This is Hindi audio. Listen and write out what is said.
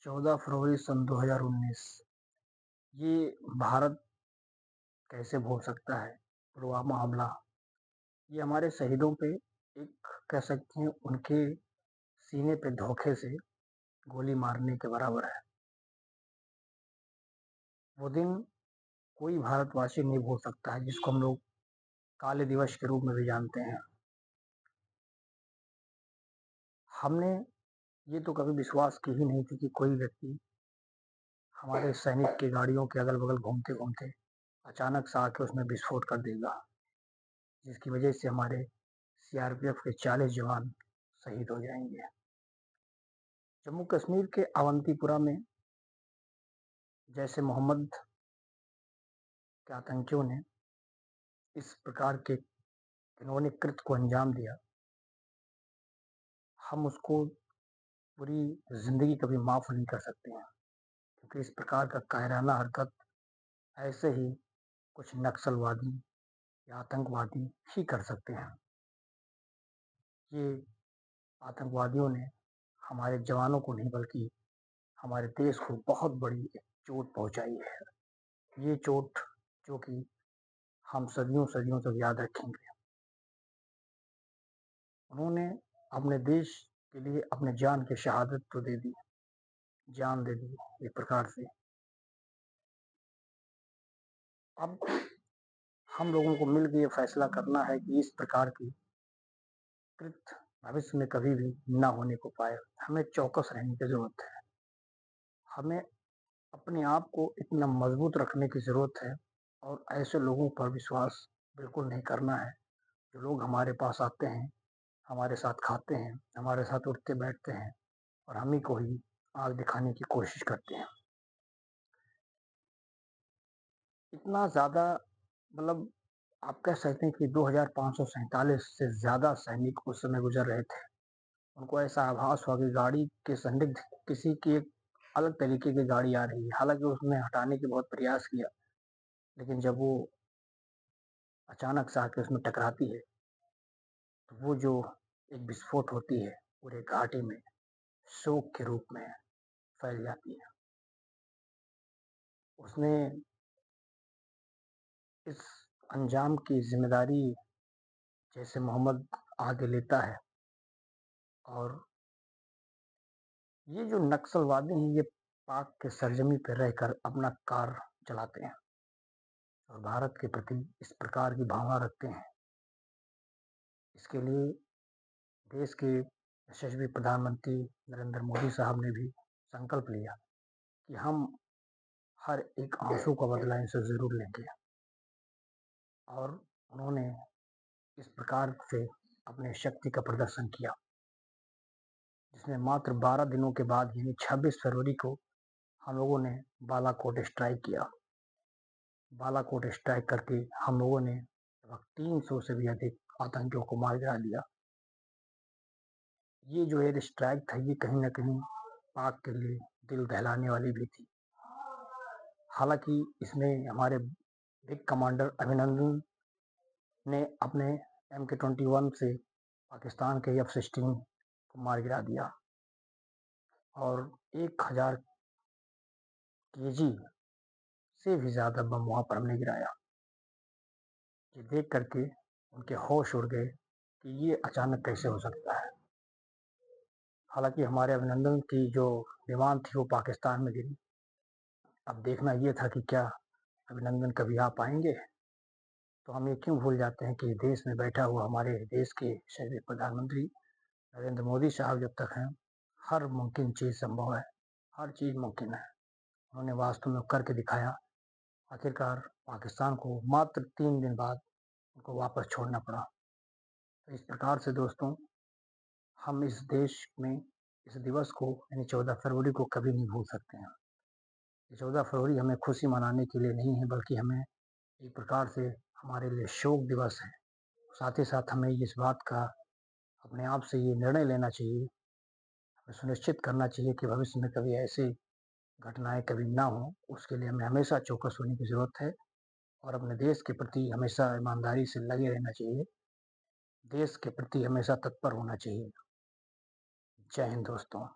14 फरवरी सन 2019। ये भारत कैसे भूल सकता है पुलवामा हमला। ये हमारे शहीदों पे एक कह सकते हैं उनके सीने पे धोखे से गोली मारने के बराबर है। वो दिन कोई भारतवासी नहीं भूल सकता है, जिसको हम लोग काले दिवस के रूप में भी जानते हैं। हमने ये तो कभी विश्वास की ही नहीं थी कि कोई व्यक्ति हमारे सैनिक की गाड़ियों के अगल-बगल घूमते-घूमते अचानक से आके उसमें विस्फोट कर देगा, जिसकी वजह से हमारे सीआरपीएफ के 40 जवान शहीद हो जाएंगे। जम्मू कश्मीर के अवंतीपुरा में जैसे मोहम्मद के आतंकियों ने इस प्रकार के इन्होंने कृत्य को अंजाम दिया, हम उसको पूरी जिंदगी कभी माफ नहीं कर सकते हैं, क्योंकि इस प्रकार का कायराना हरकत ऐसे ही कुछ नक्सलवादी या आतंकवादी ही कर सकते हैं। ये आतंकवादियों ने हमारे जवानों को नहीं बल्कि हमारे देश को बहुत बड़ी एक चोट पहुंचाई है। ये चोट जो कि हम सदियों सदियों तक याद रखेंगे। उन्होंने अपने देश के लिए अपने जान की शहादत तो दे दी, जान दे दी एक प्रकार से। अब हम लोगों को मिलकर ये फैसला करना है कि इस प्रकार की कृत्य भविष्य में कभी भी ना होने को पाए। हमें चौकस रहने की जरूरत है। हमें अपने आप को इतना मजबूत रखने की जरूरत है और ऐसे लोगों पर विश्वास बिल्कुल नहीं करना है जो लोग हमारे पास आते हैं, हमारे साथ खाते हैं, हमारे साथ उठते बैठते हैं और हम ही को ही आग दिखाने की कोशिश करते हैं। इतना ज़्यादा मतलब आप कह सकते हैं कि 2547 से ज़्यादा सैनिक उस समय गुजर रहे थे। उनको ऐसा आभास हुआ कि गाड़ी के संदिग्ध किसी की एक अलग तरीके की गाड़ी आ रही है। हालाँकि उसने हटाने की बहुत प्रयास किया, लेकिन जब वो अचानक से आके उसमें टकराती है, तो वो जो एक विस्फोट होती है, पूरे घाटी में शोक के रूप में फैल जाती है। उसने इस अंजाम की ज़िम्मेदारी जैसे मोहम्मद आगे लेता है और ये जो नक्सलवादी हैं, ये पाक के सरजमी पर रहकर अपना कार्य चलाते हैं और भारत के प्रति इस प्रकार की भावना रखते हैं। इसके लिए देश के यशस्वी प्रधानमंत्री नरेंद्र मोदी साहब ने भी संकल्प लिया कि हम हर एक आंसू का बदला इनसे ज़रूर लेंगे और उन्होंने इस प्रकार से अपने शक्ति का प्रदर्शन किया, जिसमें मात्र 12 दिनों के बाद यानी 26 फरवरी को हम लोगों ने बालाकोट स्ट्राइक किया। बालाकोट स्ट्राइक करके हम लोगों ने लगभग 300 से भी अधिक आतंकियों को मार गिरा दिया। ये जो एयर स्ट्राइक था, ये कहीं न कहीं पाक के लिए दिल दहलाने वाली भी थी। हालाँकि इसमें हमारे बिग कमांडर अभिनंदन ने अपने MK-21 से पाकिस्तान के F-16 को मार गिरा दिया और 1000 केजी से भी ज़्यादा बम वहाँ पर हमने गिराया। ये देख करके उनके होश उड़ गए कि ये अचानक कैसे हो सकता है। हालाँकि हमारे अभिनंदन की जो विमान थी वो पाकिस्तान में गिरी। अब देखना ये था कि क्या अभिनंदन कभी आ पाएँगे? तो हम ये क्यों भूल जाते हैं कि देश में बैठा हुआ हमारे देश के यशस्वी प्रधानमंत्री नरेंद्र मोदी साहब जब तक हैं, हर मुमकिन चीज़ संभव है, हर चीज़ मुमकिन है। उन्होंने वास्तव में करके दिखाया। आखिरकार पाकिस्तान को मात्र 3 दिन बाद उनको वापस छोड़ना पड़ा। तो इस प्रकार से दोस्तों, हम इस देश में इस दिवस को यानी 14 फरवरी को कभी नहीं भूल सकते हैं। ये 14 फरवरी हमें खुशी मनाने के लिए नहीं है, बल्कि हमें एक प्रकार से हमारे लिए शोक दिवस है। साथ ही साथ हमें इस बात का अपने आप से ये निर्णय लेना चाहिए, हमें सुनिश्चित करना चाहिए कि भविष्य में कभी ऐसी घटनाएँ कभी ना हों। उसके लिए हमें हमेशा चौकस होने की ज़रूरत है और अपने देश के प्रति हमेशा ईमानदारी से लगे रहना चाहिए। देश के प्रति हमेशा तत्पर होना चाहिए। जय हिंद दोस्तों।